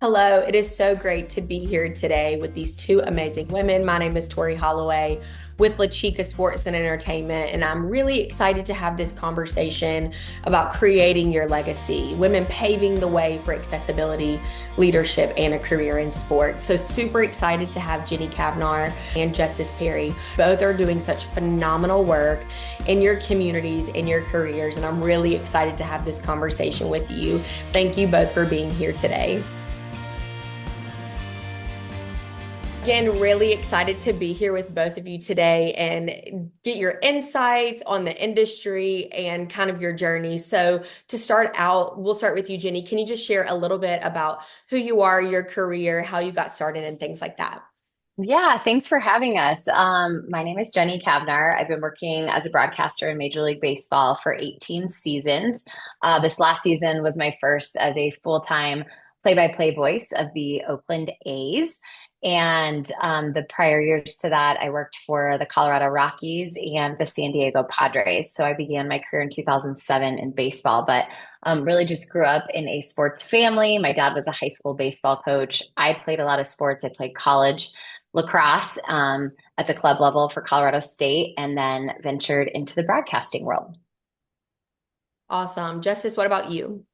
Hello, it is so great to be here today with these two amazing women. My name is Tori Holloway with LaChica Sports and Entertainment, and I'm really excited to have this conversation about creating your legacy, women paving the way for accessibility, leadership, and a career in sports. So super excited to have Jenny Cavnar and Justus Perry. Both are doing such phenomenal work in your communities, in your careers, and I'm really excited to have this conversation with you. Thank you both for being here today. Again, really excited to be here with both of you today and get your insights on the industry and kind of your journey. So, to start out, we'll start with you, Jenny. Can you just share a little bit about who you are, your career, how you got started, and things like that? Yeah, thanks for having us. My name is Jenny Cavnar. I've been working as a broadcaster in Major League Baseball for 18 seasons. This last season was my first as a full-time play-by-play voice of the Oakland A's. And the prior years to that, I worked for the Colorado Rockies and the San Diego Padres. So I began my career in 2007 in baseball, but really just grew up in a sports family. My dad was a high school baseball coach. I played a lot of sports. I played college lacrosse at the club level for Colorado State, and then ventured into the broadcasting world. Awesome. Justice, what about you?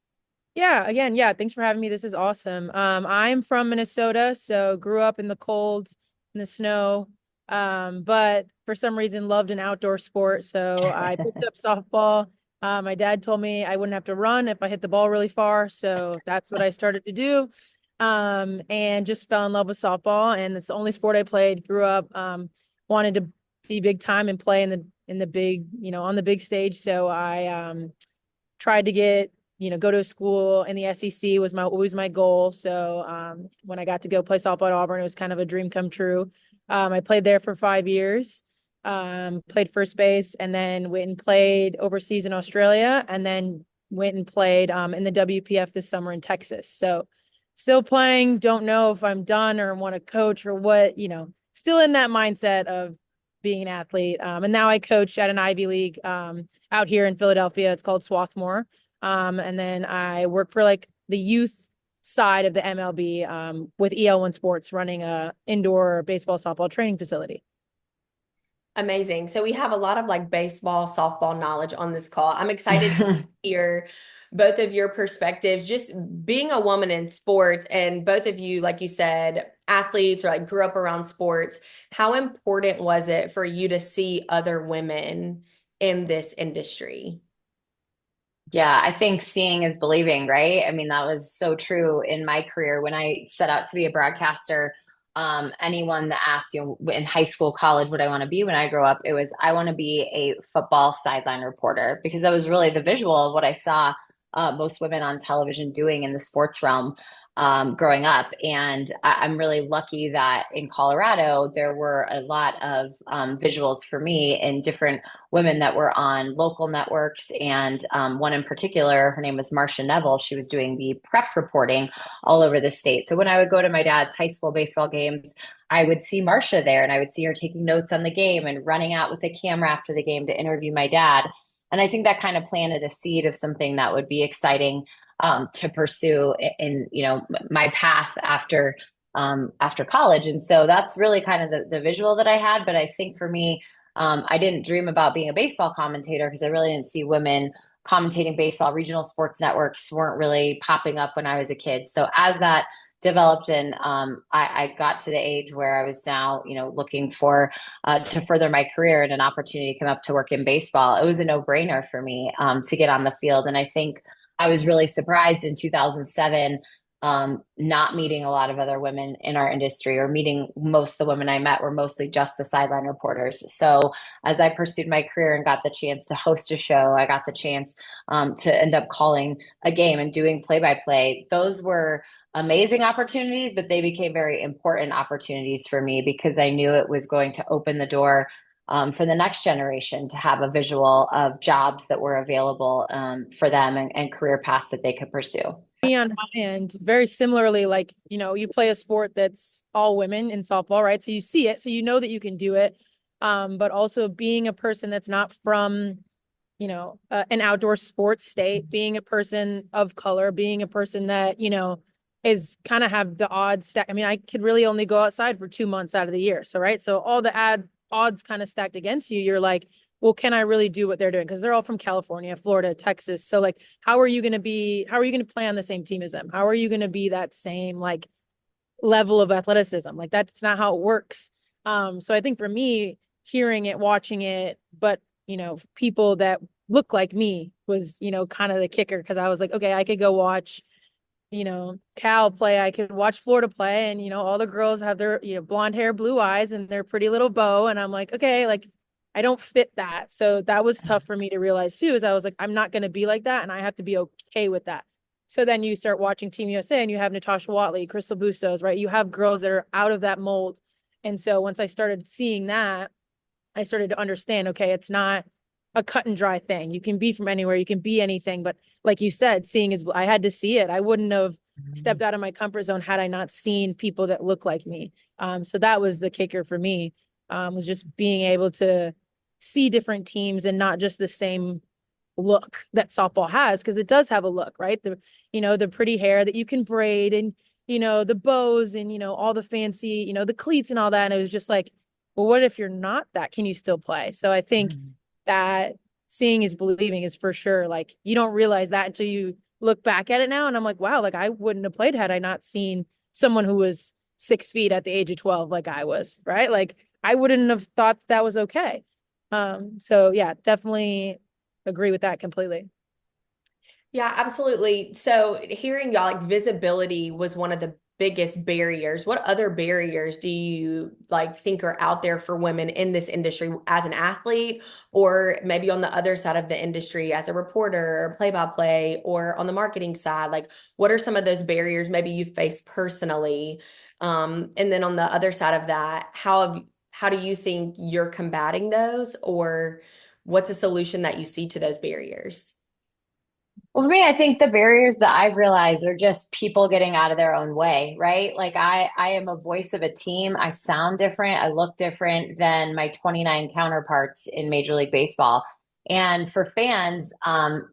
Yeah, again, yeah, thanks for having me. This is awesome. I'm from Minnesota, so grew up in the cold, in the snow, but for some reason loved an outdoor sport. So I picked up softball. My dad told me I wouldn't have to run if I hit the ball really far, so that's what I started to do. And just fell in love with softball, and it's the only sport I played. Grew up, wanted to be big time and play in the big, on the big stage. So I tried to get go to a school in the SEC was always my goal. So when I got to go play softball at Auburn, it was kind of a dream come true. I played there for 5 years, played first base, and then went and played overseas in Australia, and then went and played in the WPF this summer in Texas. So still playing, don't know if I'm done or want to coach or what, still in that mindset of being an athlete. And now I coach at an Ivy League out here in Philadelphia. It's called Swarthmore. And then I work for like the youth side of the MLB with EL1 Sports, running a indoor baseball softball training facility. Amazing. So we have a lot of like baseball, softball knowledge on this call. I'm excited to hear both of your perspectives, just being a woman in sports, and both of you, like you said, athletes or like grew up around sports. How important was it for you to see other women in this industry? Yeah, I think seeing is believing, right? I mean, that was so true in my career when I set out to be a broadcaster. Anyone that asked, in high school, college, what I want to be when I grow up, it was I want to be a football sideline reporter, because that was really the visual of what I saw most women on television doing in the sports realm growing up. And I'm really lucky that in Colorado, there were a lot of visuals for me and different women that were on local networks. And one in particular, her name was Marcia Neville. She was doing the prep reporting all over the state. So when I would go to my dad's high school baseball games, I would see Marcia there, and I would see her taking notes on the game and running out with a camera after the game to interview my dad. And I think that kind of planted a seed of something that would be exciting to pursue in my path after college. And so that's really kind of the visual that I had. But I think for me, I didn't dream about being a baseball commentator because I really didn't see women commentating baseball. Regional sports networks weren't really popping up when I was a kid. So as that developed, and I got to the age where I was now, looking for to further my career, and an opportunity came up to work in baseball, it was a no-brainer for me to get on the field. And I think I was really surprised in 2007 not meeting a lot of other women in our industry, or meeting most of the women I met were mostly just the sideline reporters. So as I pursued my career and got the chance to host a show, I got the chance to end up calling a game and doing play-by-play. Those were amazing opportunities, but they became very important opportunities for me because I knew it was going to open the door for the next generation to have a visual of jobs that were available for them, and career paths that they could pursue. Me on my end, very similarly, like, you play a sport that's all women in softball, right? So you see it, so you know that you can do it. But also being a person that's not from, an outdoor sports state, being a person of color, being a person that, is kind of have the odds stack. I mean, I could really only go outside for 2 months out of the year. So, right. So all the odds kind of stacked against you. You're like, well, can I really do what they're doing? Because they're all from California, Florida, Texas. So like, how are you going to play on the same team as them? How are you going to be that same like level of athleticism? Like that's not how it works. So I think for me, hearing it, watching it, but people that look like me was, kind of the kicker. Cause I was like, okay, I could go watch, Cal play. I could watch Florida play, and all the girls have their, blonde hair, blue eyes, and their pretty little bow. And I'm like, okay, like I don't fit that. So that was tough for me to realize too, is I was like, I'm not going to be like that. And I have to be okay with that. So then you start watching Team USA and you have Natasha Watley, Crystal Bustos, right? You have girls that are out of that mold. And so once I started seeing that, I started to understand, okay, it's not a cut and dry thing. You can be from anywhere, you can be anything. But like you said, seeing is, I had to see it. I wouldn't have stepped out of my comfort zone had I not seen people that look like me. So that was the kicker for me, was just being able to see different teams and not just the same look that softball has, because it does have a look, right? The pretty hair that you can braid, and the bows, and all the fancy, the cleats and all that. And it was just like, well, what if you're not that? Can you still play? So I think that seeing is believing is for sure. Like you don't realize that until you look back at it now. And I'm like, wow, like I wouldn't have played had I not seen someone who was 6 feet at the age of 12, like I was, right? Like I wouldn't have thought that was okay. So yeah, definitely agree with that completely. Yeah, absolutely. So hearing y'all, like visibility was one of the biggest barriers. What other barriers do you like think are out there for women in this industry as an athlete, or maybe on the other side of the industry as a reporter or play-by-play, or on the marketing side? Like what are some of those barriers maybe you've faced personally? And then on the other side of that, how do you think you're combating those, or what's a solution that you see to those barriers? Well, for me, I think the barriers that I've realized are just people getting out of their own way, right? Like I am a voice of a team. I sound different. I look different than my 29 counterparts in Major League Baseball. And for fans,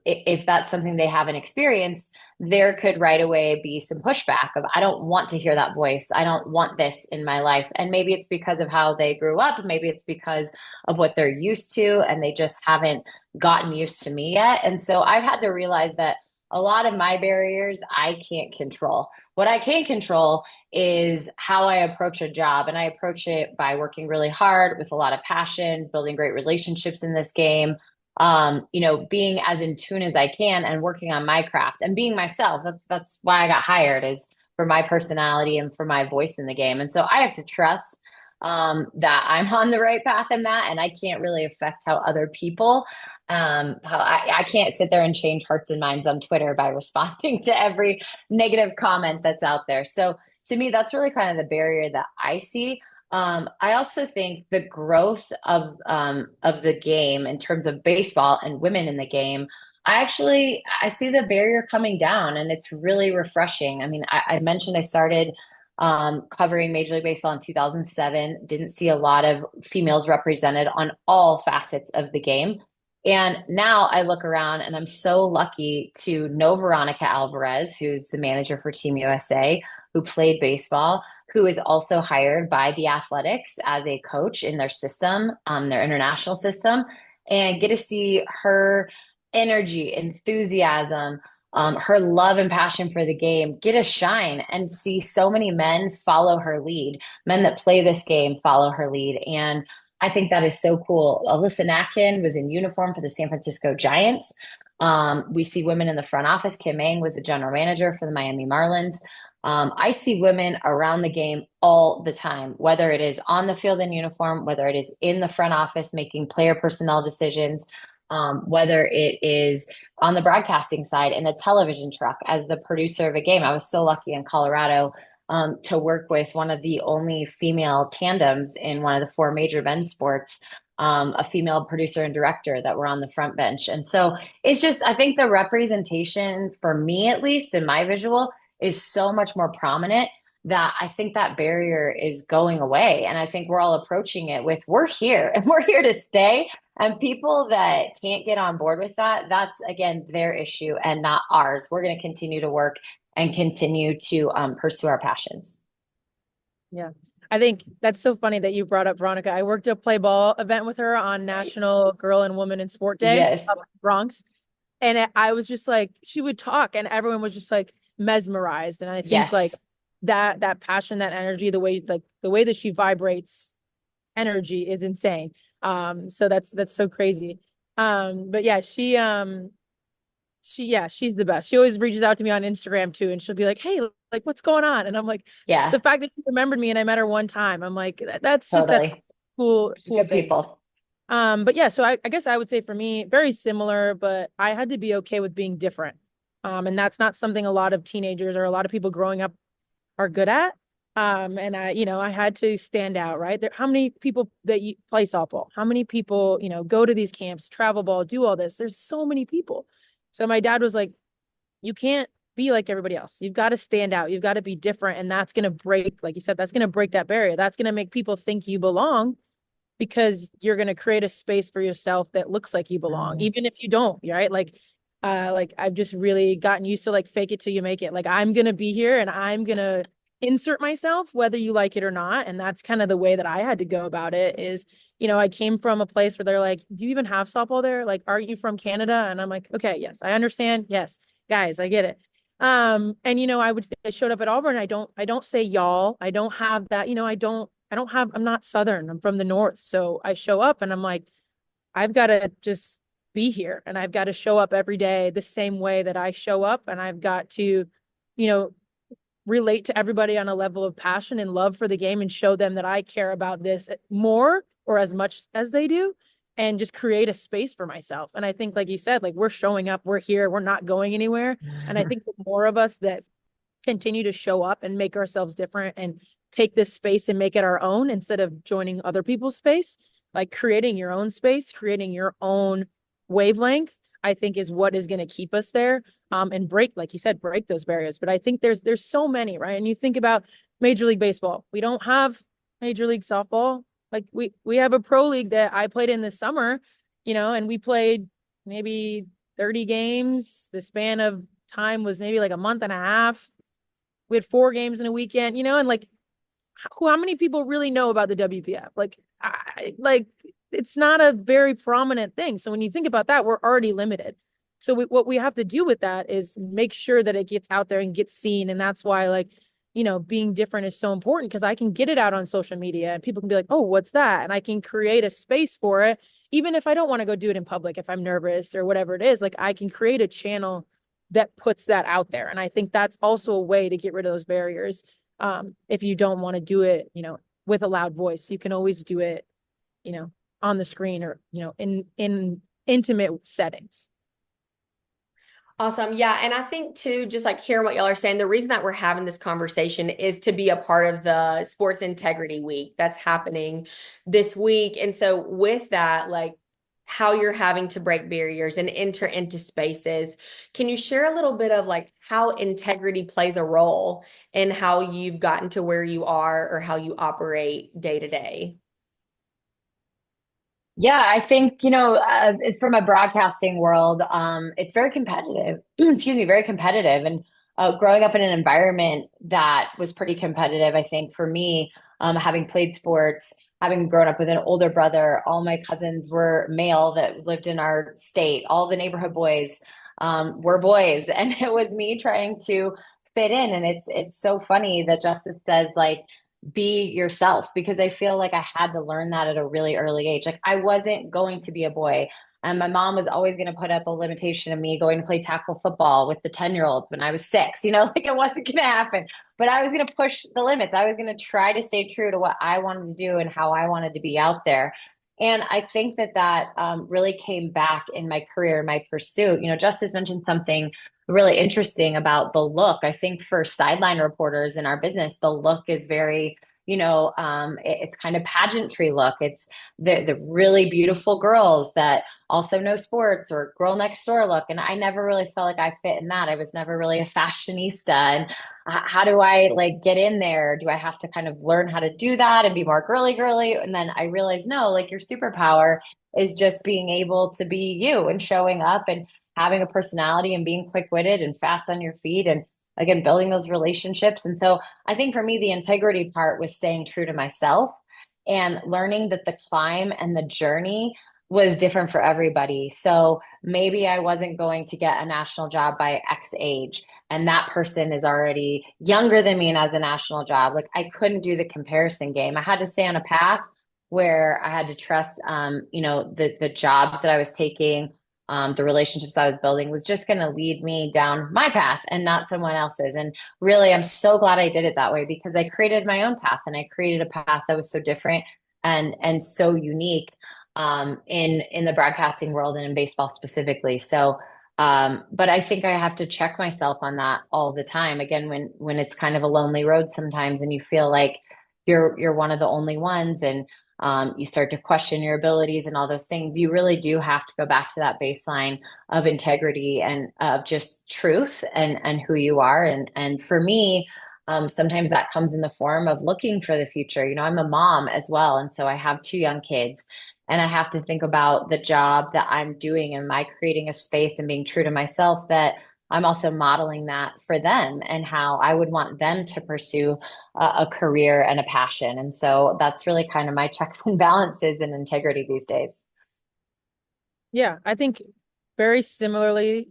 if that's something they haven't experienced, there could right away be some pushback of, I don't want to hear that voice. I don't want this in my life. And maybe it's because of how they grew up. Maybe it's because of what they're used to, and they just haven't gotten used to me yet. And so I've had to realize that a lot of my barriers I can't control. What I can control is how I approach a job. And I approach it by working really hard with a lot of passion, building great relationships in this game. Being as in tune as I can and working on my craft and being myself. That's why I got hired, is for my personality and for my voice in the game. And so I have to trust that I'm on the right path in that, and I can't really affect how other people, how I can't sit there and change hearts and minds on Twitter by responding to every negative comment that's out there. So to me, that's really kind of the barrier that I see. I also think the growth of the game in terms of baseball and women in the game, I see the barrier coming down, and it's really refreshing. I mean, I mentioned I started covering Major League Baseball in 2007. Didn't see a lot of females represented on all facets of the game. And now I look around and I'm so lucky to know Veronica Alvarez, who's the manager for Team USA, who played baseball, who is also hired by the Athletics as a coach in their system, their international system, and get to see her energy, enthusiasm, her love and passion for the game get a shine, and see so many men follow her lead. Men that play this game follow her lead. And I think that is so cool. Alyssa Natkin was in uniform for the San Francisco Giants. We see women in the front office. Kim Mang was a general manager for the Miami Marlins. I see women around the game all the time, whether it is on the field in uniform, whether it is in the front office making player personnel decisions, whether it is on the broadcasting side in a television truck as the producer of a game. I was so lucky in Colorado to work with one of the only female tandems in one of the four major men's sports, a female producer and director that were on the front bench. And so it's just, I think the representation, for me at least in my visual, is so much more prominent that I think that barrier is going away. And I think we're all approaching it with, we're here and we're here to stay. And people that can't get on board with that, that's again their issue and not ours. We're going to continue to work and continue to pursue our passions. Yeah. I think that's so funny that you brought up Veronica. I worked a play ball event with her on National Girl and Woman in Sport Day Yes. up in Bronx. And I was just like, she would talk and everyone was just like mesmerized. And I think like Yes. that passion, that energy, the way that she vibrates energy is insane. So that's so crazy. But yeah, yeah, she's the best. She always reaches out to me on Instagram too, and she'll be like, "Hey, like, what's going on?" And I'm like, Yeah, the fact that she remembered me and I met her one time, I'm like, that's totally. cool Good things. people. But yeah, so I guess I would say for me, very similar, but I had to be okay with being different. And that's not something a lot of teenagers or a lot of people growing up are good at. And I had to stand out, right? How many people that you play softball? How many people, go to these camps, travel ball, do all this? There's so many people. So my dad was like, you can't be like everybody else. You've got to stand out. You've got to be different. And that's going to break, like you said, that's going to break that barrier. That's going to make people think you belong because you're going to create a space for yourself that looks like you belong, even if you don't, right? Like I've just really gotten used to like fake it till you make it. Like I'm going to be here and I'm going to insert myself whether you like it or not. And that's kind of the way that I had to go about it is, I came from a place where they're like, do you even have softball there? Like, aren't you from Canada? And I'm like, okay, yes, I understand. Yes, guys, I get it. And I showed up at Auburn. I don't say y'all. I don't have that, I'm not Southern. I'm from the North. So I show up and I'm like, I've got to just be here and I've got to show up every day the same way that I show up. And I've got to, you know, relate to everybody on a level of passion and love for the game and show them that I care about this more or as much as they do and just create a space for myself. And I think, like you said, like we're showing up, we're here, we're not going anywhere. And I think the more of us that continue to show up and make ourselves different and take this space and make it our own instead of joining other people's space, like creating your own space, creating your own wavelength, I think is what is going to keep us there. And break, like you said, break those barriers. But I think there's so many, right? And you think about Major League Baseball. We don't have Major League Softball. Like we have a pro league that I played in this summer, and we played maybe 30 games. The span of time was maybe like a month and a half. We had 4 games in a weekend, and like how many people really know about the WPF? Like it's not a very prominent thing. So when you think about that, we're already limited. So what we have to do with that is make sure that it gets out there and gets seen. And that's why being different is so important because I can get it out on social media and people can be like, oh, what's that? And I can create a space for it. Even if I don't want to go do it in public, if I'm nervous or whatever it is, like I can create a channel that puts that out there. And I think that's also a way to get rid of those barriers. If you don't want to do it, with a loud voice, you can always do it, on the screen or, in intimate settings. Awesome. Yeah. And I think too, just like hearing what y'all are saying, the reason that we're having this conversation is to be a part of the Sports Integrity Week that's happening this week. And so with that, like how you're having to break barriers and enter into spaces, can you share a little bit of like how integrity plays a role in how you've gotten to where you are or how you operate day to day? Yeah, I think, from a broadcasting world, it's very competitive. Excuse me, very competitive. And growing up in an environment that was pretty competitive, I think for me, having played sports, having grown up with an older brother, all my cousins were male that lived in our state. All the neighborhood boys were boys, and it was me trying to fit in. And it's so funny that Justice says like be yourself because I feel like I had to learn that at a really early age. Like I wasn't going to be a boy. And my mom was always going to put up a limitation of me going to play tackle football with the 10-year-olds when I was 6, like it wasn't going to happen. But I was going to push the limits. I was going to try to stay true to what I wanted to do and how I wanted to be out there. And I think that really came back in my career, my pursuit. Justice mentioned something really interesting about the look. I think for sideline reporters in our business, the look is very, it's kind of pageantry look. It's the really beautiful girls that also know sports or girl next door look. And I never really felt like I fit in that. I was never really a fashionista. And how do I like get in there? Do I have to kind of learn how to do that and be more girly? And then I realized, no, like your superpower is just being able to be you and showing up and having a personality and being quick-witted and fast on your feet. And again, building those relationships. And so I think for me, the integrity part was staying true to myself and learning that the climb and the journey was different for everybody. So maybe I wasn't going to get a national job by X age, and that person is already younger than me and has a national job. Like I couldn't do the comparison game. I had to stay on a path where I had to trust, the jobs that I was taking, the relationships I was building was just going to lead me down my path and not someone else's. And really, I'm so glad I did it that way because I created my own path and I created a path that was so different and so unique in the broadcasting world and in baseball specifically. So, but I think I have to check myself on that all the time. Again, when it's kind of a lonely road sometimes, and you feel like you're one of the only ones, and you start to question your abilities and all those things. You really do have to go back to that baseline of integrity and of just truth and who you are. And for me, sometimes that comes in the form of looking for the future. You know, I'm a mom as well, and so I have two young kids. And I have to think about the job that I'm doing. Am I creating a space and being true to myself that I'm also modeling that for them and how I would want them to pursue a career and a passion. And so that's really kind of my check and balances and integrity these days. Yeah, I think very similarly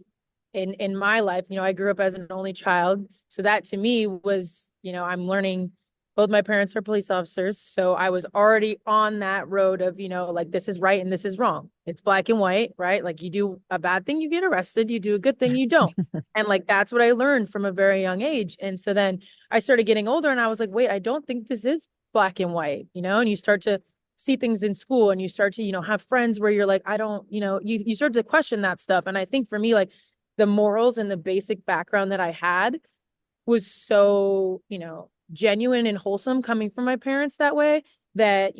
in my life, I grew up as an only child. So that to me was, I'm learning both my parents are police officers. So I was already on that road of, like this is right and this is wrong. It's black and white, right? Like you do a bad thing, you get arrested. You do a good thing, you don't. And like that's what I learned from a very young age. And so then I started getting older and I was like, wait, I don't think this is black and white, and you start to see things in school and you start to, have friends where you're like, I don't, you start to question that stuff. And I think for me, like the morals and the basic background that I had was so, genuine and wholesome coming from my parents that way that,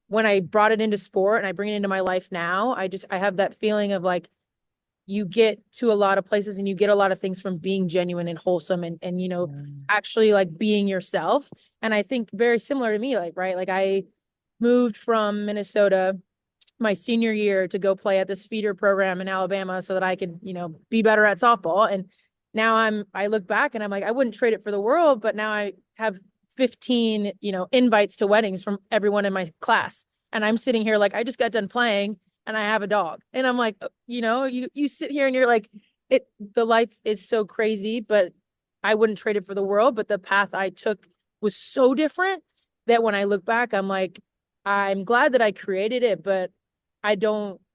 when I brought it into sport and I bring it into my life now, I have that feeling of like, you get to a lot of places and you get a lot of things from being genuine and wholesome and actually like being yourself. And I think very similar to me, like, right. Like I moved from Minnesota my senior year to go play at this feeder program in Alabama so that I could, be better at softball. And now I look back and I'm like, I wouldn't trade it for the world, but now I have 15, invites to weddings from everyone in my class. And I'm sitting here like, I just got done playing and I have a dog. And I'm like, you sit here and you're like, the life is so crazy, but I wouldn't trade it for the world. But the path I took was so different that when I look back, I'm like, I'm glad that I created it, but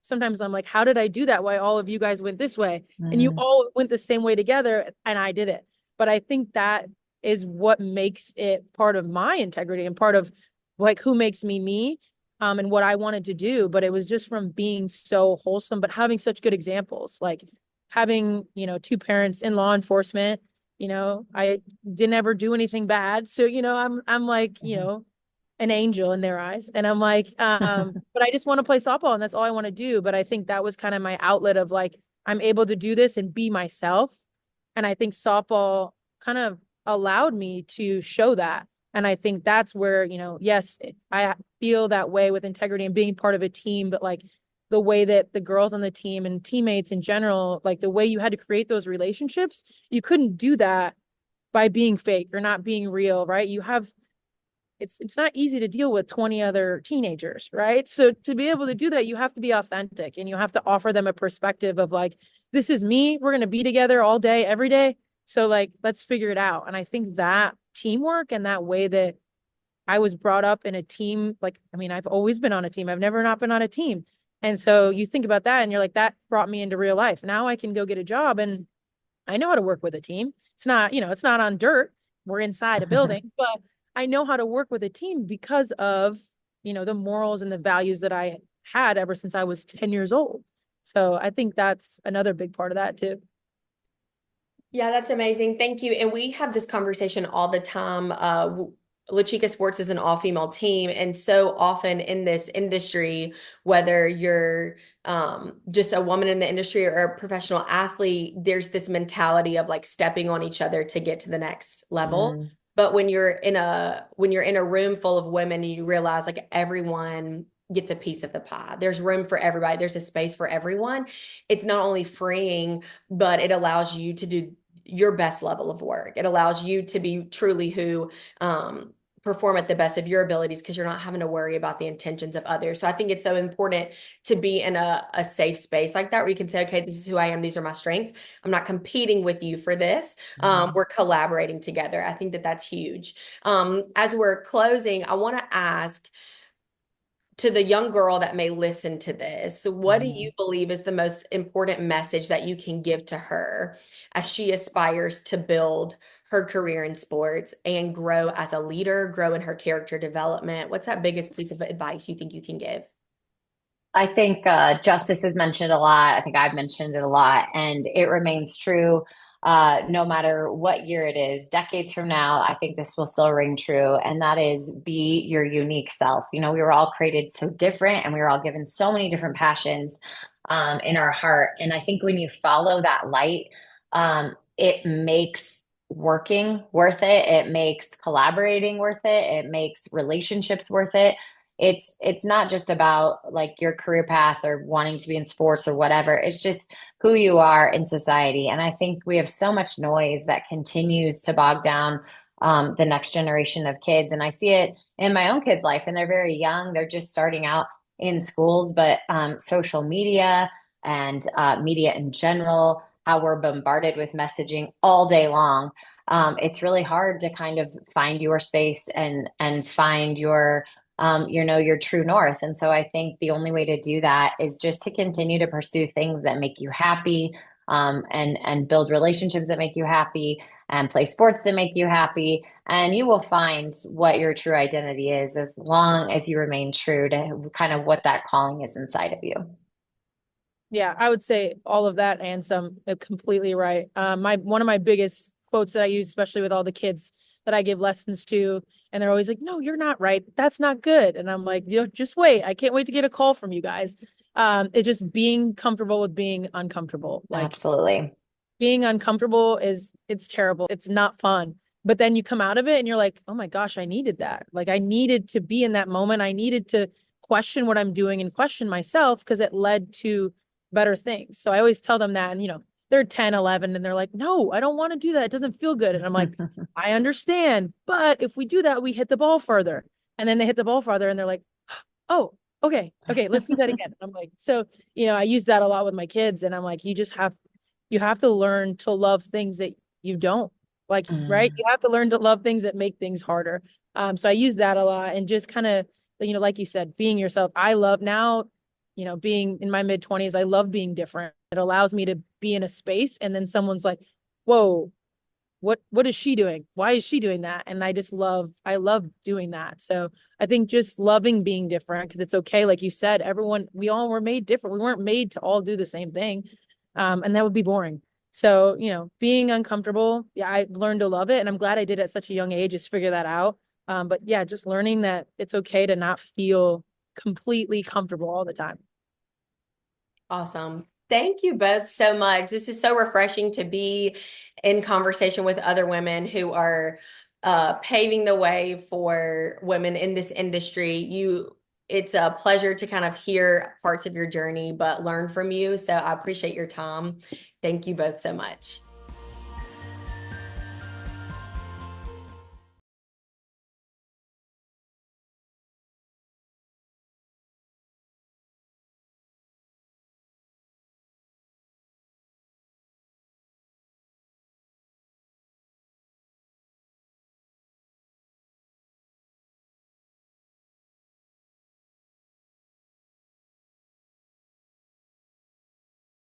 sometimes I'm like, how did I do that? Why all of you guys went this way and you all went the same way together and I did it. But I think that is what makes it part of my integrity and part of like who makes me me, and what I wanted to do. But it was just from being so wholesome, but having such good examples, like having, two parents in law enforcement, I didn't ever do anything bad. So, I'm like, an angel in their eyes. And I'm like, but I just want to play softball and that's all I want to do. But I think that was kind of my outlet of like, I'm able to do this and be myself. And I think softball kind of allowed me to show that. And I think that's where, yes, I feel that way with integrity and being part of a team, but like the way that the girls on the team and teammates in general, like the way you had to create those relationships, you couldn't do that by being fake or not being real, right? It's not easy to deal with 20 other teenagers, right? So to be able to do that, you have to be authentic and you have to offer them a perspective of like, this is me. We're going to be together all day, every day. So like, let's figure it out. And I think that teamwork and that way that I was brought up in a team, like, I mean, I've always been on a team. I've never not been on a team. And so you think about that and you're like, that brought me into real life. Now I can go get a job and I know how to work with a team. It's not, it's not on dirt. We're inside a building, but I know how to work with a team because of, the morals and the values that I had ever since I was 10 years old. So I think that's another big part of that too. Yeah, that's amazing. Thank you. And we have this conversation all the time. LaChica Sports is an all-female team. And so often in this industry, whether you're just a woman in the industry or a professional athlete, there's this mentality of like stepping on each other to get to the next level. But when you're in a room full of women, you realize like everyone gets a piece of the pie. There's room for everybody. There's a space for everyone. It's not only freeing, but it allows you to do your best level of work. It allows you to be truly who perform at the best of your abilities because you're not having to worry about the intentions of others. So I think it's so important to be in a safe space like that where you can say, okay, this is who I am. These are my strengths. I'm not competing with you for this. We're collaborating together. I think that that's huge. As we're closing, I want to ask, to the young girl that may listen to this, what do you believe is the most important message that you can give to her as she aspires to build her career in sports and grow as a leader, grow in her character development? What's that biggest piece of advice you think you can give? I think Justus has mentioned a lot. I think I've mentioned it a lot, and it remains true no matter what year it is. Decades from now, I think this will still ring true, and that is be your unique self. You know, we were all created so different, and we were all given so many different passions in our heart. And I think when you follow that light, it makes working worth it. It makes collaborating worth it. It makes relationships worth it. It's not just about like your career path or wanting to be in sports or whatever. It's just who you are in society. And I think we have so much noise that continues to bog down the next generation of kids. And I see it in my own kids' life, and they're very young. They're just starting out in schools, but social media and media in general, how we're bombarded with messaging all day long. It's really hard to kind of find your space and find your your true north. And so I think the only way to do that is just to continue to pursue things that make you happy, and build relationships that make you happy, and play sports that make you happy. And you will find what your true identity is as long as you remain true to kind of what that calling is inside of you. Yeah, I would say all of that and some. Completely right. One of my biggest quotes that I use, especially with all the kids that I give lessons to, and they're always like, "No, you're not right. That's not good." And I'm like, just wait. I can't wait to get a call from you guys." It's just being comfortable with being uncomfortable. Like Absolutely. being uncomfortable it's terrible. It's not fun. But then you come out of it and you're like, "Oh my gosh, I needed that. Like I needed to be in that moment. I needed to question what I'm doing and question myself because it led to better things." So I always tell them that, and they're 10, 11, and they're like, "No, I don't want to do that. It doesn't feel good." And I'm like, "I understand, but if we do that, we hit the ball further." And then they hit the ball further and they're like, "Oh, okay, let's do that again." I'm like, so, I use that a lot with my kids, and I'm like, you have to learn to love things that you don't like, right? Mm. You have to learn to love things that make things harder. So I use that a lot, and just kind of, like you said, being yourself. I love now, being in my mid-20s, I love being different. It allows me to be in a space and then someone's like, "Whoa, what is she doing? Why is she doing that?" And I love doing that. So I think just loving being different, because it's okay. Like you said, we all were made different. We weren't made to all do the same thing. And that would be boring. So, being uncomfortable, yeah, I learned to love it. And I'm glad I did at such a young age, just figure that out. But yeah, just learning that it's okay to not feel completely comfortable all the time. Awesome. Thank you both so much. This is so refreshing to be in conversation with other women who are paving the way for women in this industry. It's a pleasure to kind of hear parts of your journey, but learn from you. So I appreciate your time. Thank you both so much.